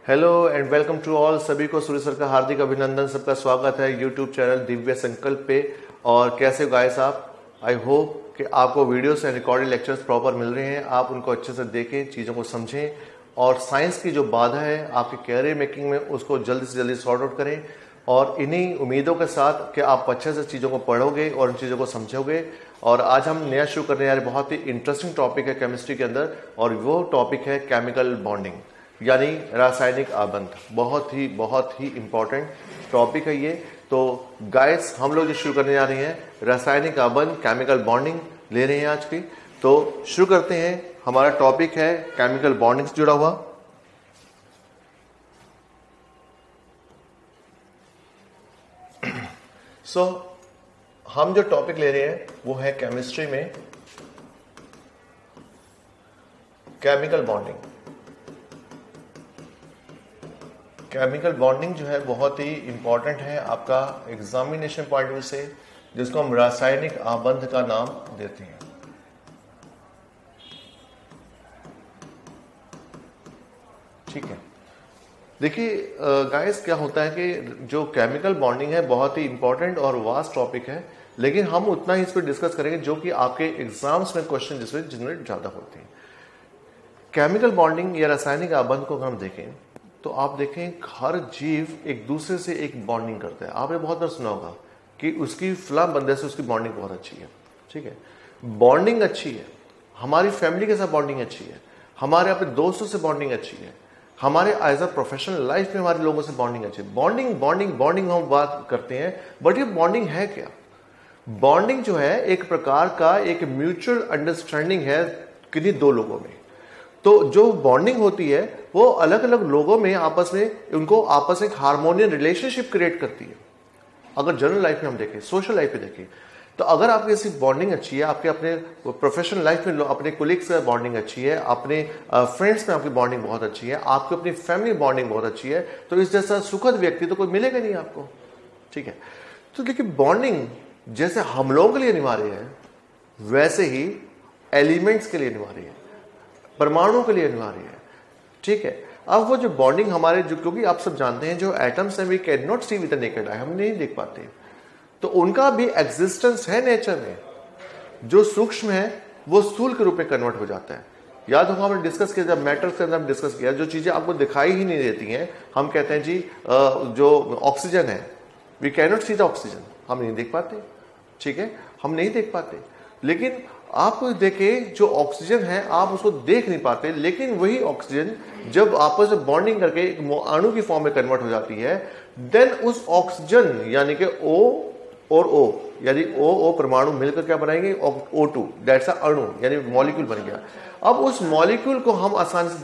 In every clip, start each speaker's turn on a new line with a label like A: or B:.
A: Hello and welcome to all. सभी को सूर्य sir का हार्दिक अभिनंदन, सबका स्वागत है यूट्यूब चैनल दिव्य संकल्प पे। और कैसे हो गाइस आप? आई होप कि आपको videos and recorded lectures proper मिल रहे हैं, आप उनको अच्छे से देखें, चीज़ों को समझें और साइंस की जो बाधा है आपके कैरियर मेकिंग में उसको जल्दी से जल्दी सॉर्ट आउट करें। और इन्हीं उम्मीदों के साथ कि आप अच्छे से चीज़ों को पढ़ोगे और उन चीज़ों को समझोगे। और आज हम नया शुरू करने जा रहे हैं, बहुत ही इंटरेस्टिंग टॉपिक है केमिस्ट्री के अंदर, और वो टॉपिक है केमिकल बॉन्डिंग यानी रासायनिक आबंध। बहुत ही इंपॉर्टेंट टॉपिक है ये। तो गाइस हम लोग जो शुरू करने जा रहे हैं रासायनिक आबंध, केमिकल बॉन्डिंग ले रहे हैं आज की। तो शुरू करते हैं। हमारा टॉपिक है केमिकल बॉन्डिंग से जुड़ा हुआ। हम जो टॉपिक ले रहे हैं वो है केमिस्ट्री में केमिकल बॉन्डिंग। केमिकल बॉन्डिंग जो है बहुत ही इंपॉर्टेंट है आपका एग्जामिनेशन पॉइंट ऑफ व्यू से, जिसको हम रासायनिक आबंध का नाम देते हैं। ठीक है, देखिए गाइस क्या होता है कि जो केमिकल बॉन्डिंग है बहुत ही इंपॉर्टेंट और वास्ट टॉपिक है, लेकिन हम उतना ही इस पर डिस्कस करेंगे जो कि आपके एग्जाम्स में क्वेश्चन जिसमें जनरेट ज्यादा होते हैं। केमिकल बॉन्डिंग या रासायनिक आबंध को हम देखें तो आप देखें हर जीव एक दूसरे से एक बॉन्डिंग करता है। आपने बहुत बार सुना होगा कि उसकी फला बंदे से उसकी बॉन्डिंग बहुत अच्छी है। ठीक है, बॉन्डिंग अच्छी है, हमारी फैमिली के साथ बॉन्डिंग अच्छी है, हमारे अपने दोस्तों से बॉन्डिंग अच्छी है, हमारे एज अ प्रोफेशनल लाइफ में हमारे लोगों से बॉन्डिंग अच्छी है। बॉन्डिंग बॉन्डिंग बॉन्डिंग हम बात करते हैं, बट ये बॉन्डिंग है क्या? बॉन्डिंग जो है एक प्रकार का एक म्यूचुअल अंडरस्टैंडिंग है किन्हीं दो लोगों में। तो जो बॉन्डिंग होती है वो अलग अलग लोगों में आपस में उनको आपस में एक हार्मोनियस रिलेशनशिप क्रिएट करती है। अगर जनरल लाइफ में हम देखें, सोशल लाइफ में देखें, तो अगर आपकी ऐसी बॉन्डिंग अच्छी है, आपके अपने प्रोफेशनल लाइफ में अपने कोलीग्स से बॉन्डिंग अच्छी है, अपने फ्रेंड्स में आपकी बॉन्डिंग बहुत अच्छी है, आपकी अपनी फैमिली बॉन्डिंग बहुत अच्छी है, तो इस जैसा सुखद व्यक्ति तो कोई मिलेगा नहीं आपको। ठीक है, तो देखिए बॉन्डिंग जैसे हम लोगों के लिए अनिवार्य है, वैसे ही एलिमेंट्स के लिए अनिवार्य है, परमाणु के लिए अनिवार्य है। ठीक है, अब वो जो बॉन्डिंग हमारे जो, क्योंकि आप सब जानते हैं जो एटम्स हैं we can not see with the naked eye, हम नहीं देख पाते, तो उनका भी एग्जिस्टेंस है नेचर में। जो सूक्ष्म है वो स्थूल के रूप में कन्वर्ट हो जाता है। याद होगा हमने डिस्कस किया, जब मैटर्स के अंदर हम डिस्कस किया, जो चीजें आपको दिखाई ही नहीं देती हैं, हम कहते हैं जी जो ऑक्सीजन है we can not see the oxygen, हम नहीं देख पाते। ठीक है, हम नहीं देख पाते, लेकिन आप देखें जो ऑक्सीजन है आप उसको देख नहीं पाते, लेकिन वही ऑक्सीजन जब आपस में बॉन्डिंग करके एक अणु की फॉर्म में कन्वर्ट हो जाती है, देन उस ऑक्सीजन यानी कि O और O यानी O परमाणु मिलकर क्या बनाएंगे? O2, दैट्स अ अणु यानी मॉलिक्यूल बन गया। अब उस मॉलिक्यूल को हम आसानी से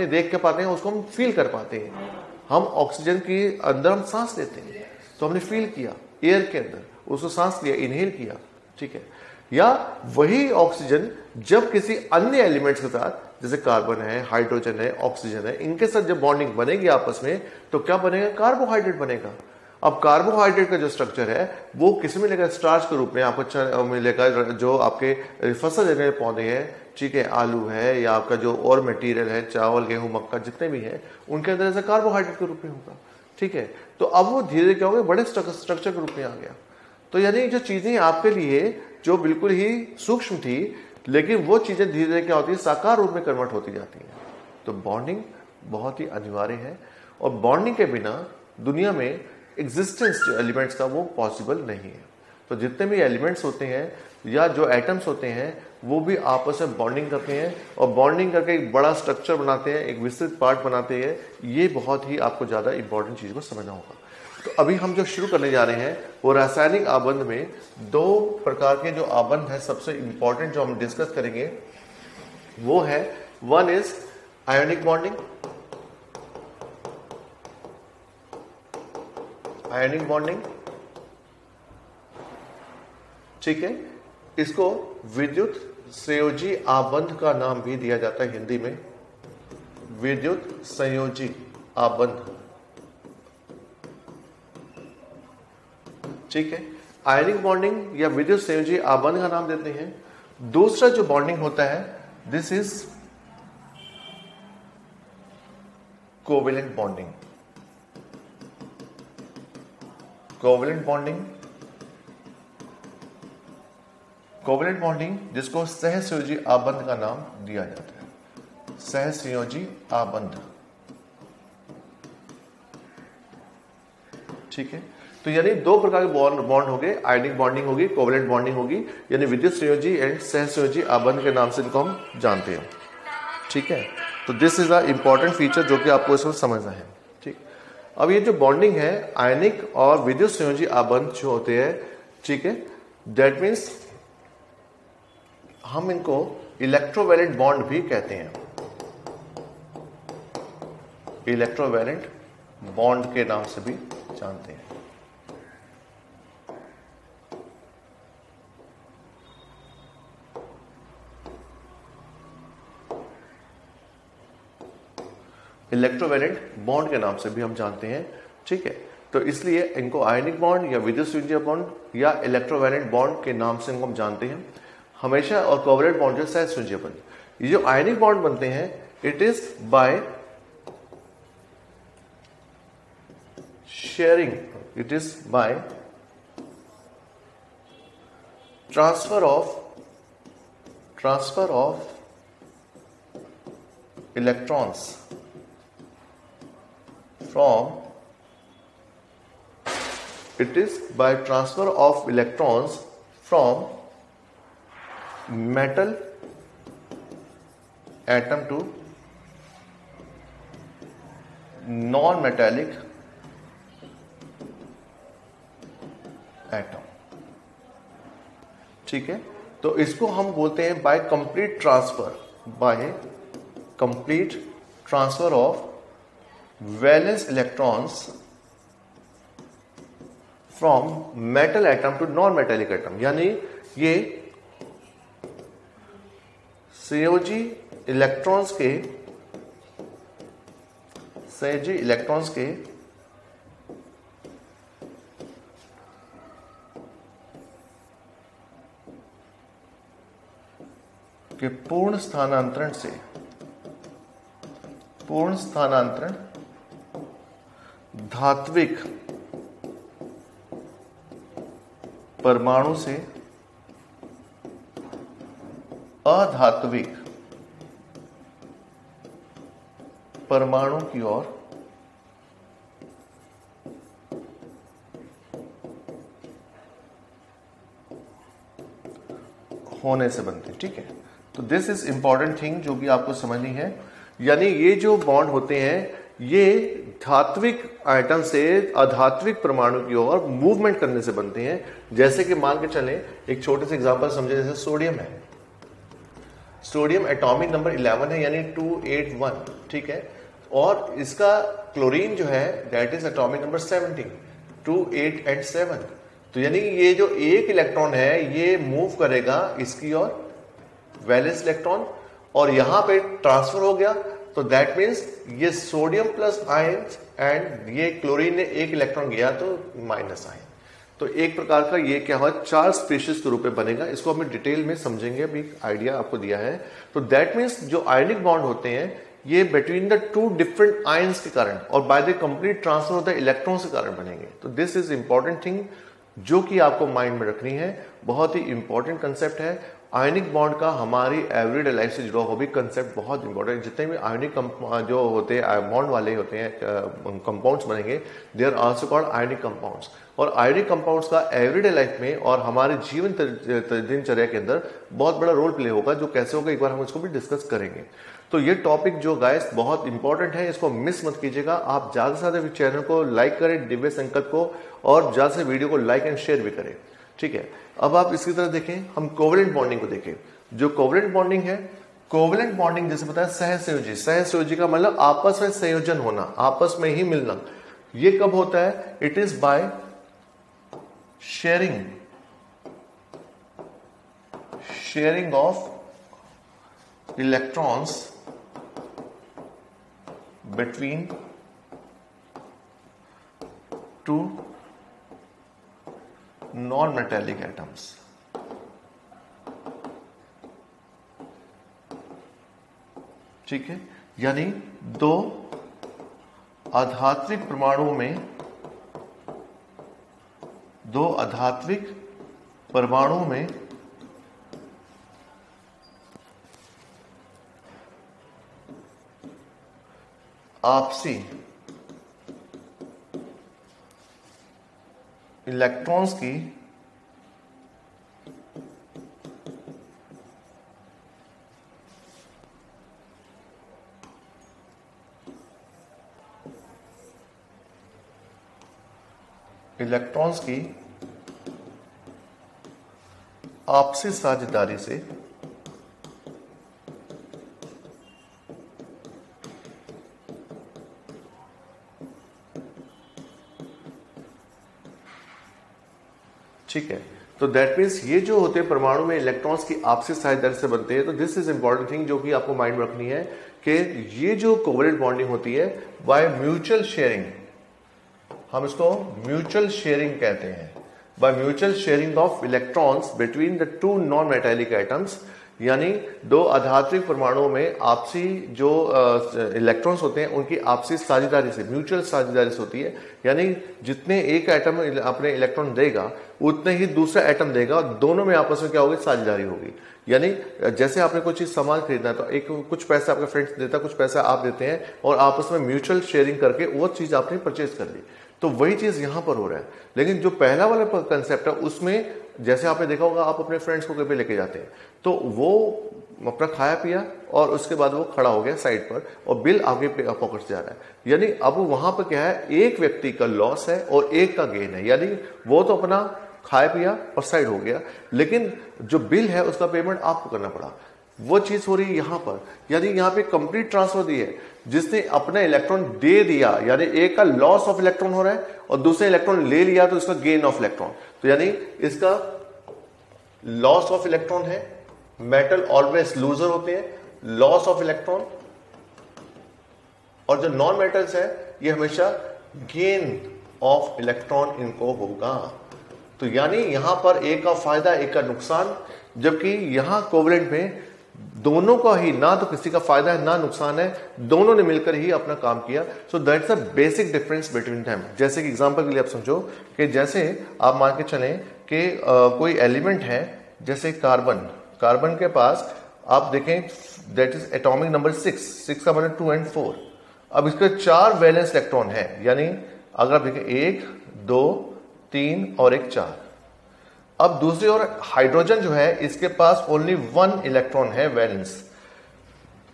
A: देख के पाते हैं, उसको हम फील कर पाते हैं। हम ऑक्सीजन के अंदर हम सांस लेते हैं, तो हमने फील किया एयर के अंदर, उसको सांस लिया, इनहेल किया। ठीक है, या वही ऑक्सीजन जब किसी अन्य एलिमेंट्स के साथ, जैसे कार्बन है, हाइड्रोजन है, ऑक्सीजन है, इनके साथ जब बॉन्डिंग बनेगी आपस में, तो क्या बनेगा? कार्बोहाइड्रेट बनेगा। अब कार्बोहाइड्रेट का जो स्ट्रक्चर है वो किस में मिलेगा? स्टार्च के रूप में आपको मिलेगा। जो आपके फसल देने वाले पौधे हैं, ठीक है, आलू है या आपका जो और मटेरियल है, चावल, गेहूं, मक्का, जितने भी है, उनके अंदर ऐसा कार्बोहाइड्रेट के रूप में होगा। ठीक है, तो अब वो धीरे धीरे क्या हो गया? बड़े स्ट्रक्चर के रूप में आ गया। तो यानी जो चीजें आपके लिए जो बिल्कुल ही सूक्ष्म थी, लेकिन वो चीजें धीरे धीरे क्या होती है? साकार रूप में कन्वर्ट होती जाती हैं। तो बॉन्डिंग बहुत ही अनिवार्य है, और बॉन्डिंग के बिना दुनिया में एग्जिस्टेंस जो एलिमेंट्स का वो पॉसिबल नहीं है। तो जितने भी एलिमेंट्स होते हैं या जो एटम्स होते हैं वो भी आपस में बॉन्डिंग करते हैं, और बॉन्डिंग करके एक बड़ा स्ट्रक्चर बनाते हैं, एक विस्तृत पार्ट बनाते हैं। ये बहुत ही आपको ज्यादा इंपॉर्टेंट चीज को समझना होगा। तो अभी हम जो शुरू करने जा रहे हैं वो रासायनिक आबंध में दो प्रकार के जो आबंध है, सबसे इंपॉर्टेंट जो हम डिस्कस करेंगे वो है, one is ionic bonding. Ionic bonding, ठीक है, इसको विद्युत संयोजी आबंध का नाम भी दिया जाता है हिंदी में, विद्युत संयोजी आबंध। ठीक है, आयनिक बॉन्डिंग या विद्युत संयोजी आबंध का नाम देते हैं। दूसरा जो बॉन्डिंग होता है, this is covalent bonding, covalent bonding, covalent bonding जिसको सहसंयोजी आबंध का नाम दिया जाता है, सहसंयोजी आबंध। ठीक है, तो यानी दो प्रकार के बॉन्ड हो गए, आयनिक बॉन्डिंग होगी, कोवेलेंट बॉन्डिंग होगी, यानी विद्युत संयोजी एंड सहसंयोजी आबंध के नाम से इनको हम जानते हैं। ठीक है, तो this is a important feature जो कि आपको इसमें समझना है। ठीक, अब ये जो बॉन्डिंग है आयनिक और विद्युत संयोजी आबंध जो होते हैं, ठीक है, दैट मीन्स हम इनको इलेक्ट्रोवैलेंट बॉन्ड भी कहते हैं, इलेक्ट्रोवैलेंट बॉन्ड के नाम से भी जानते हैं। इलेक्ट्रोवैलेंट बॉन्ड के नाम से भी हम जानते हैं। ठीक है, तो इसलिए इनको आयनिक बॉन्ड या विद्युत संयोजी बॉन्ड या इलेक्ट्रोवैलेंट बॉन्ड के नाम से इनको हम जानते हैं हमेशा। और कोवेलेंट बॉन्ड जो सहसंयोजी बॉन्ड, ये जो आयनिक बॉन्ड बनते हैं it is by sharing, it is by transfer of electrons from, it is by transfer of electrons from metal atom to non-metallic atom। ठीक है, तो इसको हम बोलते हैं by complete transfer of valence electrons from metal atom to non metallic atom, यानी ये संयोजी इलेक्ट्रॉन्स के पूर्ण स्थानांतरण धात्विक परमाणु से अधात्विक परमाणु की ओर होने से बनते हैं। ठीक है, तो दिस इज इंपॉर्टेंट थिंग जो कि आपको समझनी है, यानी ये जो बॉन्ड होते हैं ये धात्विक आइटम से अधात्विक परमाणु की ओर मूवमेंट करने से बनते हैं। जैसे कि मान के चलें, एक छोटे से एग्जांपल समझे, जैसे सोडियम है, सोडियम एटॉमिक नंबर 11 है यानी 281। ठीक है, और इसका क्लोरीन जो है that is atomic number 17, 2, 8 and 7। तो यानी ये जो एक इलेक्ट्रॉन है ये मूव करेगा इसकी ओर, वैलेंस इलेक्ट्रॉन, और यहां पे ट्रांसफर हो गया, तो दैट मीन्स ये सोडियम प्लस आयन एंड ये क्लोरीन ने एक इलेक्ट्रॉन गया तो माइनस आयन। तो एक प्रकार का ये क्या हुआ, चार्ज स्पीशीज के रूप में बनेगा। इसको हम डिटेल में समझेंगे, अभी आइडिया आपको दिया है। तो दैट मीन्स जो आयनिक बॉन्ड होते हैं ये between the two different ions के कारण और by the complete transfer of the electrons के कारण बनेंगे। तो दिस इज इंपॉर्टेंट थिंग जो कि आपको माइंड में रखनी है, बहुत ही इंपॉर्टेंट कंसेप्ट है। आयनिक बॉन्ड का हमारी एवरीडे लाइफ से जुड़ा हुआ भी कंसेप्ट बहुत इंपॉर्टेंट है। जितने भी आयनिक जो होते हैं बॉन्ड वाले होते हैं कंपाउंड्स बनेंगे, they are also called ionic compounds. और आयनिक कंपाउंड्स का एवरीडे लाइफ में और हमारे जीवन दिनचर्या के अंदर बहुत बड़ा रोल प्ले होगा। जो कैसे होगा एक बार हम इसको भी डिस्कस करेंगे। तो ये टॉपिक जो गाइस बहुत इंपॉर्टेंट है, इसको मिस मत कीजिएगा। आप ज्यादा से ज्यादा चैनल को लाइक करें, दिव्य संकल्प को, और ज्यादा से वीडियो को लाइक एंड शेयर भी करें। ठीक है, अब आप इसकी तरह देखें, हम कोवेलेंट बॉन्डिंग को देखें। जो कोवेलेंट बॉन्डिंग है, कोवेलेंट बॉन्डिंग जैसे बताया सहसंयोजी, सहसंयोजी का मतलब आपस में संयोजन होना, आपस में ही मिलना। ये कब होता है? It is bye sharing of electrons between two non-metallic atoms। ठीक है, यानी दो आधात्विक परमाणुओं में आपसी इलेक्ट्रॉन्स की आपसी साझेदारी से ठीक है। तो दैट मीन्स ये जो होते हैं परमाणु में इलेक्ट्रॉन्स की आपसी साझेदारी से बनते हैं। तो दिस इज इंपॉर्टेंट थिंग जो कि आपको माइंड में रखनी है कि ये जो कोवलेंट बॉन्डिंग होती है बाय म्यूचुअल शेयरिंग, हम इसको म्यूचुअल शेयरिंग कहते हैं, bye mutual sharing of electrons between the two non metallic atoms, यानी दो आधात्विक परमाणुओं में आपसी जो इलेक्ट्रॉन्स होते हैं उनकी आपसी साझेदारी से, म्यूचुअल साझेदारी से होती है। यानी जितने एक एटम अपने इलेक्ट्रॉन देगा उतने ही दूसरा एटम देगा, दोनों में आपस में क्या होगी, साझेदारी होगी। यानी जैसे आपने कोई चीज सामान खरीदना है तो एक कुछ पैसा आपका फ्रेंड्स देता है, कुछ पैसा आप देते हैं और आपस में म्यूचुअल शेयरिंग करके वो चीज आपने परचेज कर ली। तो वही चीज यहां पर हो रहा है। लेकिन जो पहला वाला कंसेप्ट है उसमें जैसे आपने देखा होगा, आप अपने फ्रेंड्स को कहीं पे लेके जाते हैं तो वो अपना खाया पिया और उसके बाद वो खड़ा हो गया साइड पर और बिल आगे पॉकेट से आ रहा है। यानी अब वहां पर क्या है, एक व्यक्ति का लॉस है और एक का गेन है। यानी वो तो अपना खाया पिया और साइड हो गया, लेकिन जो बिल है उसका पेमेंट आपको करना पड़ा। वो चीज हो रही है यहां पर। यानी यहां पे कंप्लीट ट्रांसफर दी है, जिसने अपना इलेक्ट्रॉन दे दिया यानी एक का लॉस ऑफ इलेक्ट्रॉन हो रहा है और दूसरे इलेक्ट्रॉन ले लिया तो इसका गेन ऑफ इलेक्ट्रॉन। तो यानी इसका लॉस ऑफ इलेक्ट्रॉन है। मेटल ऑलवेज लूजर होते हैं, लॉस ऑफ इलेक्ट्रॉन, और जो नॉन मेटल्स है ये हमेशा गेन ऑफ इलेक्ट्रॉन इनको होगा। तो यानी यहां पर एक का फायदा एक का नुकसान, जबकि यहां कोवलेंट में दोनों का ही, ना तो किसी का फायदा है ना नुकसान है, दोनों ने मिलकर ही अपना काम किया। So that's a basic difference between them. जैसे कि एग्जांपल के लिए आप समझो कि जैसे आप मान के चलें कि कोई एलिमेंट है जैसे कार्बन के पास आप देखें दैट इज एटॉमिक नंबर 6 का मतलब 2 और 4। अब इसके 4 वैलेंस इलेक्ट्रॉन है, यानी अगर आप देखें 1 2 3 और 1 4। अब दूसरी ओर हाइड्रोजन जो है इसके पास ओनली 1 इलेक्ट्रॉन है वैलेंस।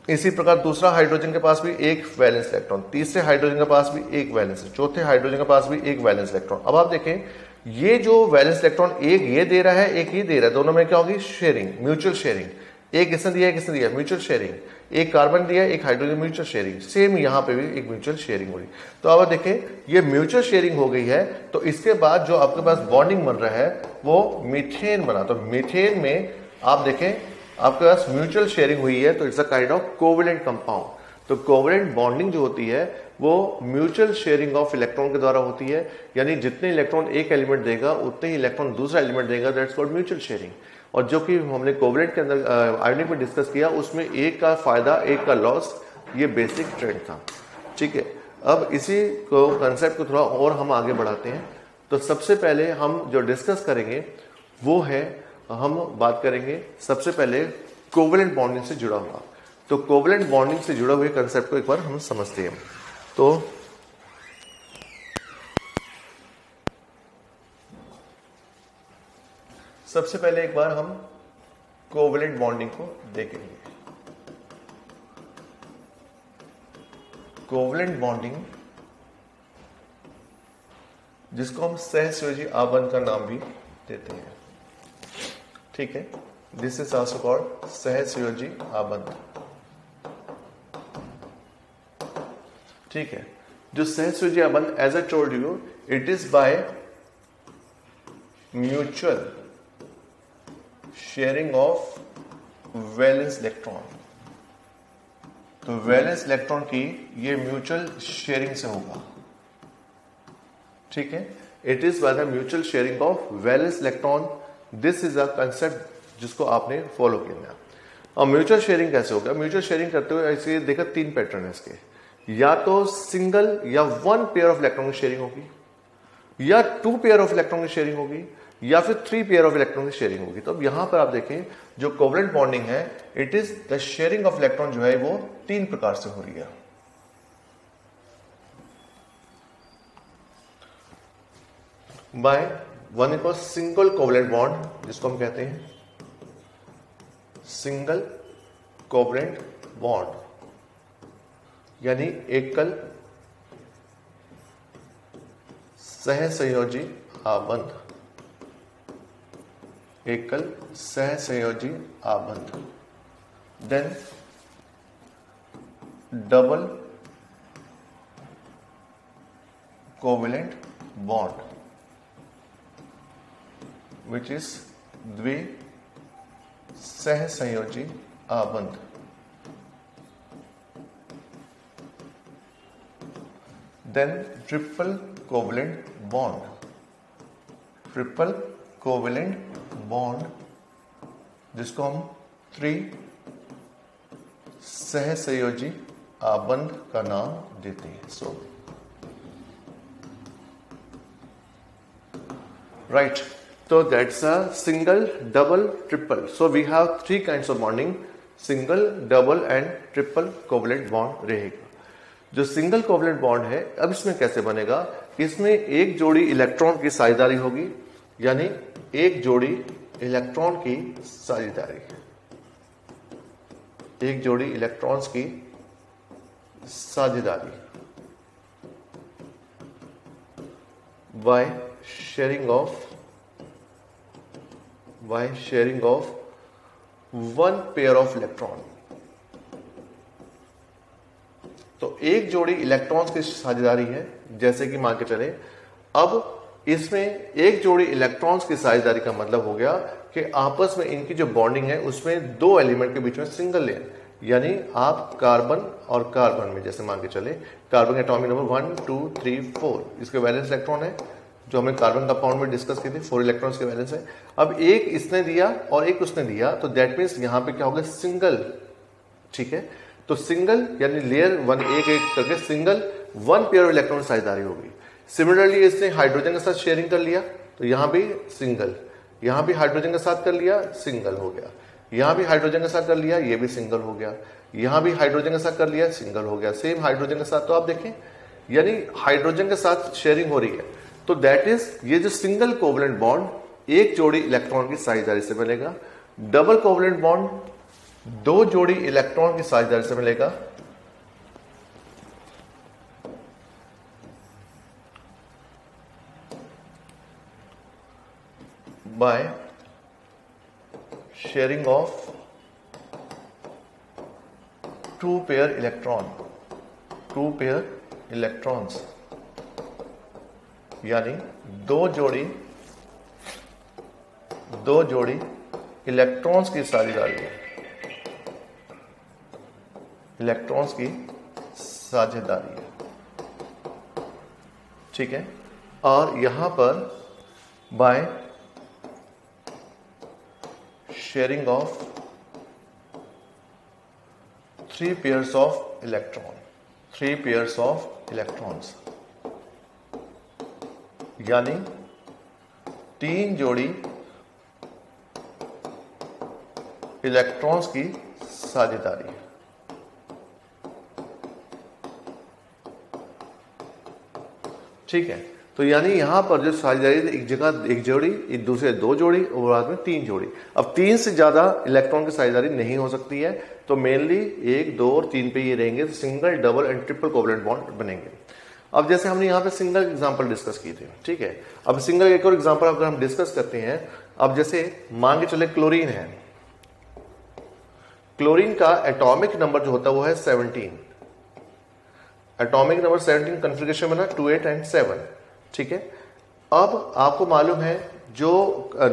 A: इसी प्रकार दूसरा हाइड्रोजन के पास भी 1 वैलेंस इलेक्ट्रॉन, तीसरे हाइड्रोजन के पास भी 1 वैलेंस, चौथे हाइड्रोजन के पास भी 1 वैलेंस इलेक्ट्रॉन। अब आप देखें ये जो वैलेंस इलेक्ट्रॉन एक ये दे रहा है एक ये दे रहा है, दोनों में क्या होगी, शेयरिंग, म्यूचुअल शेयरिंग। एक इसने दिया एक इसने दिया, म्यूचुअल शेयरिंग। एक कार्बन दिया एक हाइड्रोजन, म्यूचुअल शेयरिंग। सेम यहां पे भी एक म्यूचुअल शेयरिंग हो रही। तो अब देखें ये म्यूचुअल शेयरिंग हो गई है, तो इसके बाद जो आपके पास बॉन्डिंग बन रहा है वो मीथेन बना। तो मीथेन में आप देखें आपके पास म्यूचुअल शेयरिंग हुई है, तो it's a kind of covalent compound. तो कोवेलेंट बॉन्डिंग जो होती है वो म्यूचुअल शेयरिंग ऑफ इलेक्ट्रॉन के द्वारा होती है। यानी जितने इलेक्ट्रॉन एक एलिमेंट देगा उतने ही इलेक्ट्रॉन दूसरा एलिमेंट देगा, दैट्स कॉल्ड म्यूचुअल शेयरिंग। और जो कि हमने कोवेलेंट के अंदर आयोनिक में डिस्कस किया, उसमें एक का फायदा एक का लॉस, ये बेसिक ट्रेंड था। ठीक है, अब इसी को कंसेप्ट को थोड़ा और हम आगे बढ़ाते हैं। तो सबसे पहले हम जो डिस्कस करेंगे वो है, हम बात करेंगे सबसे पहले कोवेलेंट बॉन्डिंग से जुड़ा हुआ। तो कोवेलेंट बॉन्डिंग से जुड़े हुए कंसेप्ट को एक बार हम समझते हैं। तो सबसे पहले एक बार हम कोवेलेंट बॉन्डिंग को देखेंगे। कोवेलेंट बॉन्डिंग, जिसको हम सहसंयोजी आबंध का नाम भी देते हैं। ठीक है, दिस इज आल्सो कॉल्ड सहसंयोजी आबंध। ठीक है, जो सहसंयोजी आबंध, as I told you, it is by mutual sharing of valence electron. तो वैलेंस इलेक्ट्रॉन की ये म्यूचुअल शेयरिंग से होगा। ठीक है, it is by the mutual sharing of valence electron. This is a concept जिसको आपने फॉलो करना। और म्यूचुअल शेयरिंग कैसे होगा? म्यूचुअल शेयरिंग करते हुए ऐसे देखा 3 पैटर्न है इसके। या तो सिंगल या वन पेयर ऑफ इलेक्ट्रॉन की शेयरिंग होगी, या टू पेयर ऑफ इलेक्ट्रॉन की शेयरिंग होगी, या फिर थ्री पेयर ऑफ इलेक्ट्रॉन की शेयरिंग होगी। तो अब यहां पर आप देखें जो कोवलेंट बॉन्डिंग है, it is the sharing of electron जो है वो तीन प्रकार से हो रही है। By one equal single covalent bond, जिसको हम कहते हैं सिंगल कोवलेंट बॉन्ड, यानी एकल सहसंयोजी आबंध, एकल सहसंयोजी आबंध। Then double covalent bond, which is द्वि सहसंयोजी आबंध। Then triple covalent bond, triple covalent bond, जिसको हम त्रि सहसंयोजी आबंध का नाम देते हैं। So right, so that's a single, double, triple. So we have three kinds of bonding, single, double and triple covalent bond रहेगा। जो सिंगल कोवलेंट बॉन्ड है, अब इसमें कैसे बनेगा, इसमें एक जोड़ी इलेक्ट्रॉन की साझेदारी होगी, यानी एक जोड़ी इलेक्ट्रॉन की साझेदारी, एक जोड़ी इलेक्ट्रॉन्स की साझेदारी by sharing of one pair of electron। तो एक जोड़ी इलेक्ट्रॉन्स की साझेदारी है, जैसे कि मान के चले अब इसमें एक जोड़ी इलेक्ट्रॉन्स की साझेदारी का मतलब हो गया कि आपस में इनकी जो बॉन्डिंग है उसमें दो एलिमेंट के बीच में सिंगल लेयर, यानी आप कार्बन और कार्बन में जैसे मान के चले कार्बन के एटॉमिक नंबर 1 2 3 4, इसके वैलेंस इलेक्ट्रॉन है जो हमने कार्बन कंपाउंड में डिस्कस की थी, 4 इलेक्ट्रॉन्स के वैलेंस है। अब एक इसने दिया और एक उसने दिया, तो दैट मीन्स यहां पे क्या होगा, सिंगल। ठीक है, तो सिंगल यानी लेयर वन एक एक करके single one pair of electron साझेदारी होगी। सिमिलरली इसने हाइड्रोजन के साथ शेयरिंग कर लिया, तो यहां भी सिंगल, यहां भी हाइड्रोजन के साथ कर लिया, सिंगल हो गया, यहां भी हाइड्रोजन के साथ कर लिया, ये भी सिंगल हो गया, यहां भी हाइड्रोजन के साथ कर लिया, सिंगल हो गया, सेम हाइड्रोजन के साथ। तो आप देखें यानी हाइड्रोजन के साथ शेयरिंग हो रही है, तो दैट इज ये जो सिंगल कोवलेंट बॉन्ड एक जोड़ी इलेक्ट्रॉन की साझेदारी से बनेगा। डबल कोवलेंट बॉन्ड दो जोड़ी इलेक्ट्रॉन की साझेदारी से मिलेगा। By sharing of two pair electron, two pair electrons, यानी दो जोड़ी इलेक्ट्रॉन्स की साझेदारी, इलेक्ट्रॉन्स की साझेदारी है। ठीक है, और यहां पर bye sharing of three pairs of electron, three pairs of electrons, यानी तीन जोड़ी इलेक्ट्रॉन्स की साझेदारी। ठीक है, तो यानी यहां पर जो साझेदारी एक जगह एक जोड़ी, एक दूसरे दो जोड़ी और बाद में तीन जोड़ी। अब तीन से ज्यादा इलेक्ट्रॉन की साझेदारी नहीं हो सकती है, तो मेनली एक दो और तीन पे ये रहेंगे, तो single double and triple covalent bond बनेंगे। अब जैसे हमने यहां पे सिंगल एग्जांपल डिस्कस की थी, ठीक है, अब सिंगल एक और एग्जांपल अगर हम डिस्कस करते हैं, अब जैसे मान के चले क्लोरीन है, क्लोरीन का एटॉमिक नंबर जो होता है वो है 17, एटॉमिक नंबर 17 कॉन्फ़िगरेशन बना 2 8 एंड 7। ठीक है, अब आपको मालूम है जो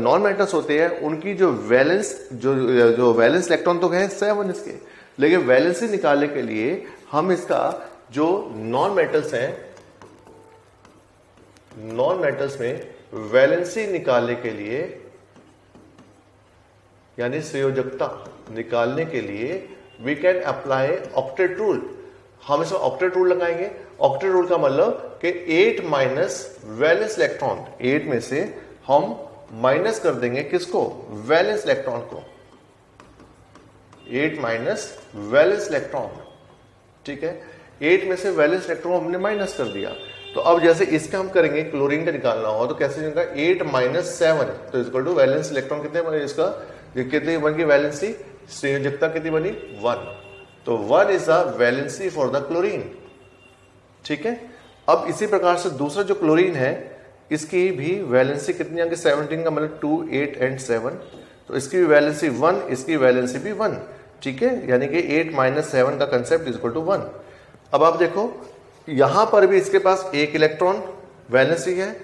A: नॉन मेटल्स होते हैं उनकी जो वैलेंस जो वैलेंस इलेक्ट्रॉन तो है 7 इसके, लेकिन वैलेंसी निकालने के लिए हम इसका जो नॉन मेटल्स हैं, नॉन मेटल्स में वैलेंसी निकालने के लिए यानी संयोजकता निकालने के लिए we can apply octet rule. हम इसमें ऑक्टेट रूल लगाएंगे। ऑक्टेट रूल का मतलब कि 8 माइनस वैलेंस इलेक्ट्रॉन, 8 में से हम माइनस कर देंगे किसको, वैलेंस इलेक्ट्रॉन को, 8 माइनस वैलेंस इलेक्ट्रॉन, ठीक है। 8 में से वैलेंस इलेक्ट्रॉन हमने माइनस कर दिया। तो अब जैसे इसका हम करेंगे क्लोरीन का निकालना हो तो कैसे निकलेगा, 8 माइनस 7 तो इक्वल टू वैलेंस इलेक्ट्रॉन कितने बने, इसका कितनी बन गई वैलेंसी, संयोजकता कितनी बनी 1, तो 1 is the valency for the chlorine, ठीक है। अब इसी प्रकार से दूसरा जो क्लोरीन है इसकी भी वैलेंसी कितनी आगे 17 का मतलब 2, 8 एंड 7, तो इसकी भी वैलेंसी 1, इसकी वैलेंसी भी 1, ठीक है, यानी कि 8 माइनस 7 का कंसेप्ट इज इक्वल टू 1। अब आप देखो यहां पर भी इसके पास एक इलेक्ट्रॉन वैलेंसी है,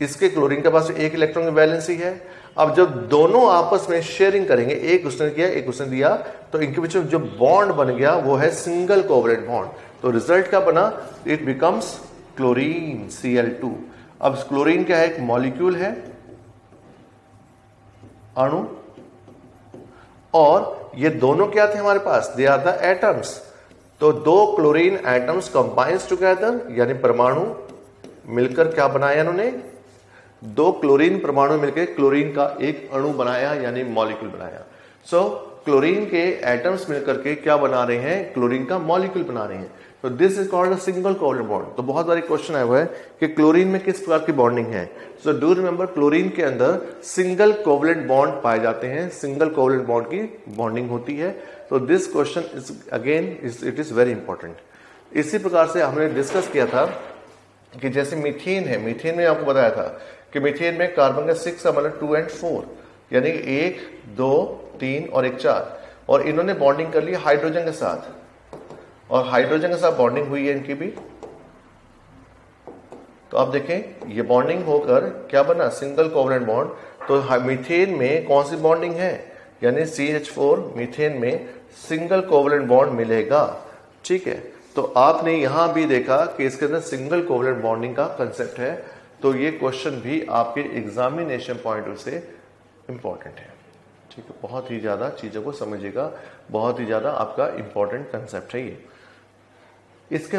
A: इसके क्लोरीन के पास एक इलेक्ट्रॉन की वैलेंसी है। अब जब दोनों आपस में शेयरिंग करेंगे, एक उसने किया एक उसने दिया, तो इनके बीच में जो बॉन्ड बन गया वो है सिंगल कोवलेंट बॉन्ड, तो रिजल्ट क्या बना, इट बिकम्स क्लोरीन Cl2। अब क्लोरीन क्या है, एक मॉलिक्यूल है, अणु, और ये दोनों क्या थे हमारे पास, दे आर द एटम्स। तो दो क्लोरीन एटम्स कंबाइंस टुगेदर, यानी परमाणु मिलकर क्या बनाया इन्होंने, दो क्लोरीन परमाणु मिलकर क्लोरीन का एक अणु बनाया, यानी मॉलिक्यूल बनाया। सो क्लोरीन के एटम्स मिलकर के क्या बना रहे हैं, क्लोरीन का मॉलिक्यूल बना रहे हैं। तो this is called a single covalent bond. तो बहुत बार क्वेश्चन आया हुआ है कि क्लोरीन में किस प्रकार की बॉन्डिंग है। सो डू रिमेंबर, क्लोरीन के अंदर सिंगल कोवलेंट बॉन्ड पाए जाते हैं, सिंगल कोवलेंट बॉन्ड की बॉन्डिंग होती है। तो this question is again it is very important. इसी प्रकार से हमने डिस्कस किया था कि जैसे मीथेन है, मीथेन में आपको बताया था कि मीथेन में कार्बन का 6 मतलब 2 and 4, यानी कि 1, 2, 3 और 1, 4, और इन्होंने बॉन्डिंग कर ली हाइड्रोजन के साथ, और हाइड्रोजन के साथ बॉन्डिंग हुई है इनकी भी। तो आप देखें ये बॉन्डिंग होकर क्या बना, सिंगल कोवलेंट बॉन्ड। तो मीथेन में कौन सी बॉन्डिंग है, यानी CH4 मीथेन में सिंगल कोवलेंट बॉन्ड मिलेगा, ठीक है। तो आपने यहां भी देखा कि इसके अंदर सिंगल कोवलेंट बॉन्डिंग का कंसेप्ट है। तो ये क्वेश्चन भी आपके एग्जामिनेशन पॉइंट ऑफ से इंपॉर्टेंट है, ठीक है। बहुत ही ज्यादा चीजों को समझिएगा, बहुत ही ज्यादा आपका इंपॉर्टेंट कंसेप्ट है ये। इसके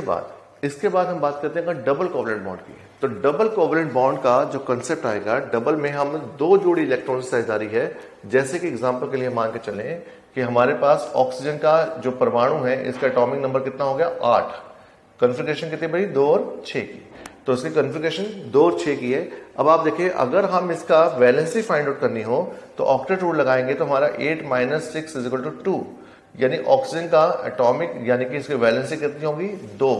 A: बाद हम बात करते हैं डबल कोवलेंट बॉन्ड की। तो डबल कोवलेंट बॉन्ड का जो कंसेप्ट आएगा, डबल में हम दो जोड़ी इलेक्ट्रॉन की साझेदारी है। जैसे कि एग्जांपल के लिए मान के चलें कि हमारे पास ऑक्सीजन का जो परमाणु है इसका एटॉमिक नंबर कितना हो गया 8, कॉन्फ़िगरेशन कितनी बड़ी 2 और 6 की, तो इसकी कॉन्फ़िगरेशन 2 और 6 की है। अब आप देखिए अगर हम इसका वैलेंसी फाइंड आउट करनी हो तो ऑक्टेट रूल लगाएंगे तो हमारा 8 माइनस 6 इज इक्वल टू 2, यानी ऑक्सीजन का एटॉमिक यानी कि इसकी वैलेंसी कितनी होगी 2।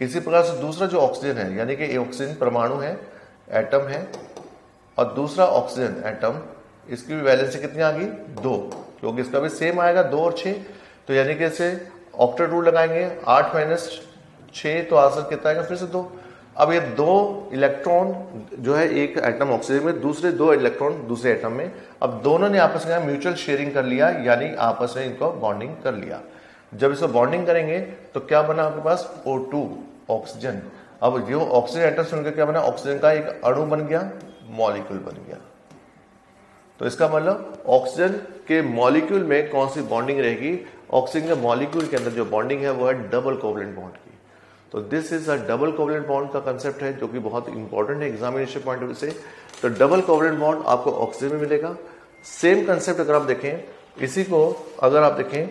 A: इसी प्रकार से दूसरा जो ऑक्सीजन है, यानी कि ऑक्सीजन परमाणु है, एटम है, और दूसरा ऑक्सीजन एटम, इसकी भी वैलेंसी कितनी आ गई 2, क्योंकि इसका भी सेम आएगा 2 और 6। तो यानी कि इसे ऑक्टेट रूल लगाएंगे, 8 माइनस 6 तो आंसर कितना आएगा फिर से 2। अब ये 2 इलेक्ट्रॉन जो है एक एटम ऑक्सीजन में, दूसरे 2 इलेक्ट्रॉन दूसरे एटम में, अब दोनों ने आपस में म्यूचुअल शेयरिंग कर लिया, यानी आपस में इनको बॉन्डिंग कर लिया। जब इसको बॉन्डिंग करेंगे तो क्या बना आपके पास O2 ऑक्सीजन। अब जो ऑक्सीजन एटम्स मिलकर क्या बना, ऑक्सीजन का एक अणु बन गया, मॉलिक्यूल बन गया। तो इसका मतलब ऑक्सीजन के मॉलिक्यूल में कौन सी बॉन्डिंग रहेगी, ऑक्सीजन के मॉलिक्यूल के अंदर जो बॉन्डिंग है वो है डबल कोवलेंट बॉन्ड की। तो this is a double covalent bond का कंसेप्ट है जो कि बहुत इंपॉर्टेंट है एग्जामिनेशन पॉइंट ऑफ व्यू से। तो डबल कोवलेंट बॉन्ड आपको ऑक्सीजन में मिलेगा। सेम कंसेप्ट अगर आप देखें, इसी को अगर आप देखें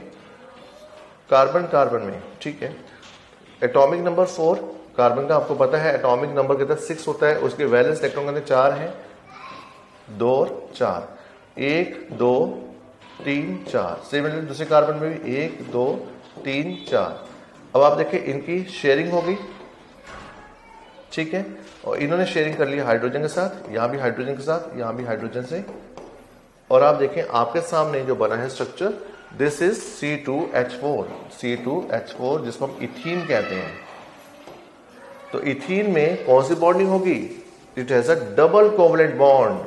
A: कार्बन कार्बन में, ठीक है, एटॉमिक नंबर 4 कार्बन का आपको पता है एटॉमिक नंबर कितना 6 होता है, उसके वैलेंस इलेक्ट्रॉन कितने 4 है, 2 और 4, 1 2 3 4। सिमिलरली दूसरे कार्बन में भी 1 2 3 4। अब आप देखिए इनकी शेयरिंग हो गई, ठीक है, और इन्होंने शेयरिंग कर ली हाइड्रोजन के साथ, यहां भी हाइड्रोजन के साथ, यहां भी हाइड्रोजन से। और आप देखें आपके सामने जो बना है structure, this is C2H4, C2H4 जिसको हम इथीन कहते हैं। तो इथीन में कौन सी बॉन्डिंग होगी, it has a double covalent bond.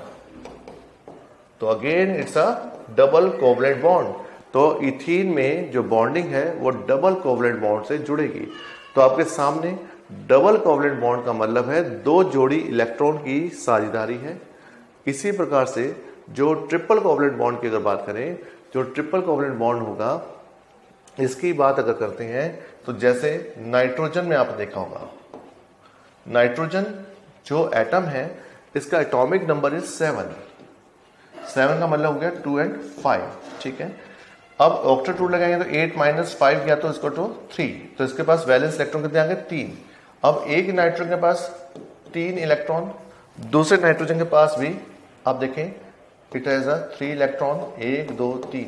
A: तो again it's a double covalent bond. तो इथीन में जो बॉन्डिंग है वो डबल कोवलेंट बॉन्ड से जुड़ेगी। तो आपके सामने डबल कोवलेंट बॉन्ड का मतलब है 2 जोड़ी इलेक्ट्रॉन की साझेदारी है। इसी प्रकार से जो ट्रिपल कोवलेंट बॉन्ड की अगर बात करें, जो ट्रिपल कोवलेंट बॉन्ड होगा इसकी बात अगर करते हैं तो जैसे नाइट्रोजन में आपने देखा होगा, नाइट्रोजन जो एटम है इसका एटॉमिक नंबर इज 7 का मतलब हो गया 2 और 5, ठीक है। अब ऑक्टेट रूल लगाएंगे तो 8 - 5 गया तो इसको 3, तो इसके पास वैलेंस इलेक्ट्रॉन कितने आ गए 3। अब एक नाइट्रोजन के पास 3 इलेक्ट्रॉन, दूसरे नाइट्रोजन के पास भी आप देखें इट हैज 3 इलेक्ट्रॉन, 1 2 3।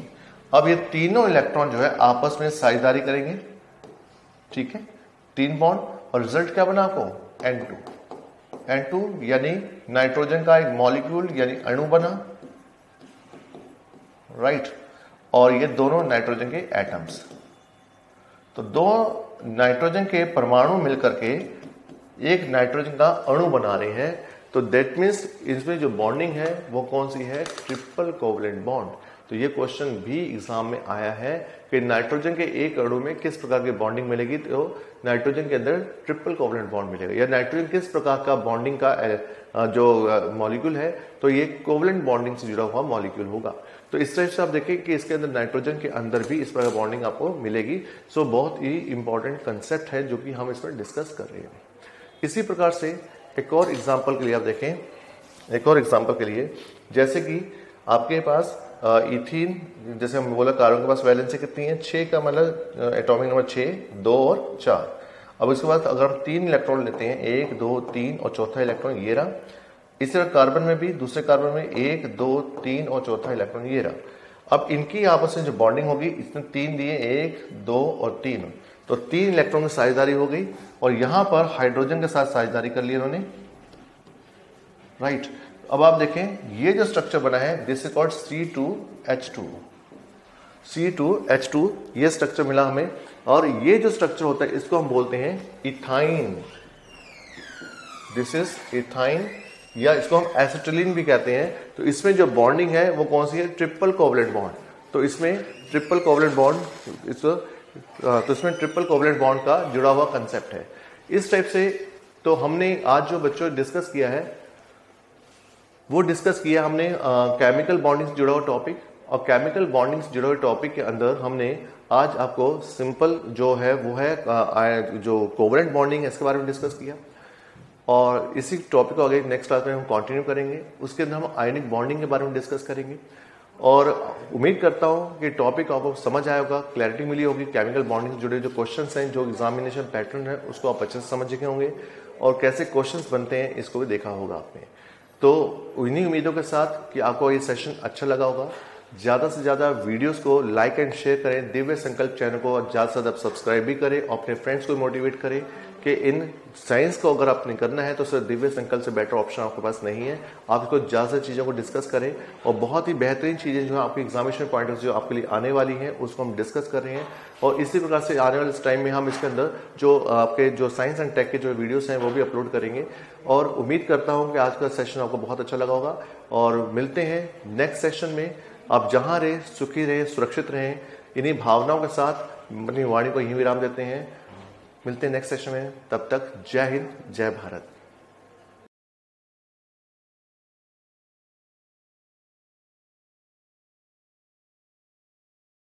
A: अब ये तीनों इलेक्ट्रॉन जो है आपस में साझेदारी करेंगे, ठीक है, 3 बॉन्ड, और रिजल्ट क्या बना आपको N2 यानी नाइट्रोजन का एक मॉलिक्यूल यानी अणु बना, राइट। और ये दोनों नाइट्रोजन के एटम्स, तो दो नाइट्रोजन के परमाणु मिलकर के एक नाइट्रोजन का अणु बना रहे हैं, तो दैट मीन्स इसमें जो बॉन्डिंग है वो कौन सी है, ट्रिपल कोवलेंट बॉन्ड। तो ये क्वेश्चन भी एग्जाम में आया है कि नाइट्रोजन के एक अणु में किस प्रकार की बॉन्डिंग मिलेगी, तो नाइट्रोजन के अंदर ट्रिपल कोवलेंट बॉन्ड मिलेगा, या नाइट्रोजन किस प्रकार का बॉन्डिंग का जो मॉलिक्यूल है, तो ये कोवलेंट बॉन्डिंग से जुड़ा हुआ मॉलिक्यूल होगा। तो इस तरह से आप देखें कि इसके अंदर नाइट्रोजन के अंदर भी इस प्रकार बॉन्डिंग आपको मिलेगी। सो बहुत ही इंपॉर्टेंट कंसेप्ट है जो कि हम इसमें डिस्कस कर रहे हैं। इसी प्रकार से एक और एग्जाम्पल के लिए आप देखें, एक और एग्जाम्पल के लिए जैसे कि आपके पास इथीन, जैसे हम बोला कार्बन के पास वैलेंसी कितनी है 6 का मतलब एटॉमिक नंबर 6, 2 और 4। अब इसके बाद अगर हम 3 इलेक्ट्रॉन लेते हैं 1 2 3 और चौथा इलेक्ट्रॉन ये रहा। इसी तरह कार्बन में भी दूसरे कार्बन में 1 2 3 और चौथा इलेक्ट्रॉन ये रहा। अब इनकी आपस में जो बॉन्डिंग होगी, इसने 3 दिए 1 2 और 3, तो 3 इलेक्ट्रॉन की साझेदारी हो गई, और यहां पर हाइड्रोजन के साथ साझेदारी कर ली इन्होंने, राइट। अब आप देखें ये जो स्ट्रक्चर बना है this is called C2H2, C2H2 ये स्ट्रक्चर मिला हमें, और ये जो स्ट्रक्चर होता है इसको हम बोलते हैं इथाइन, दिस इज इथाइन, या इसको हम एसिटिलीन भी कहते हैं। तो इसमें जो बॉन्डिंग है वो कौन सी है, ट्रिपल कोवलेंट बॉन्ड। तो इसमें ट्रिपल कोवलेंट बॉन्ड, तो इसमें ट्रिपल कोवलेंट बॉन्ड का जुड़ा हुआ कंसेप्ट है। इस टाइप से तो हमने आज जो बच्चों डिस्कस किया है वो डिस्कस किया हमने केमिकल बॉन्डिंग से जुड़ा हुआ टॉपिक, और केमिकल बॉन्डिंग से जुड़े हुए टॉपिक के अंदर हमने आज आपको सिंपल जो है वो है जो कोवलेंट बॉन्डिंग है इसके बारे में डिस्कस किया, और इसी टॉपिक को आगे नेक्स्ट क्लास में हम कंटिन्यू करेंगे। उसके अंदर हम आयनिक बॉन्डिंग के बारे में डिस्कस करेंगे, और उम्मीद करता हूं कि टॉपिक आपको समझ आया होगा, क्लैरिटी मिली होगी। केमिकल बॉन्डिंग से जुड़े जो क्वेश्चंस हैं, जो एग्जामिनेशन पैटर्न है उसको आप अच्छे से समझ गए होंगे, और कैसे क्वेश्चंस बनते हैं इसको भी देखा होगा आपने। तो इन्हीं उम्मीदों के साथ कि आपको ये सेशन अच्छा लगा होगा, ज़्यादा से ज़्यादा वीडियोस को लाइक एंड शेयर करें, दिव्य संकल्प चैनल को ज़्यादा से ज़्यादा सब्सक्राइब भी करें, और अपने फ्रेंड्स को मोटिवेट करें कि इन साइंस को अगर आपने करना है तो सिर्फ दिव्य संकल्प से बेटर ऑप्शन आपके पास नहीं है। आप इसको ज़्यादा चीज़ों को डिस्कस करें, और बहुत ही बेहतरीन चीज़ें जो है आपकी एग्जामिनेशन पॉइंट ऑफ व्यू आपके लिए आने वाली हैं उसको हम डिस्कस कर रहे हैं। और इसी प्रकार से आने वाले इस टाइम में हम इसके अंदर जो आपके जो साइंस एंड टेक के जो वीडियोस हैं वो भी अपलोड करेंगे, और उम्मीद करता हूँ कि आज का सेशन आपको बहुत अच्छा लगा होगा। और मिलते हैं नेक्स्ट सेशन में। आप जहाँ रहे सुखी रहे, सुरक्षित रहें, इन्हीं भावनाओं के साथ अपनी वाणी को यहीं विराम देते हैं। मिलते हैं नेक्स्ट सेशन में, तब तक जय हिंद, जय भारत।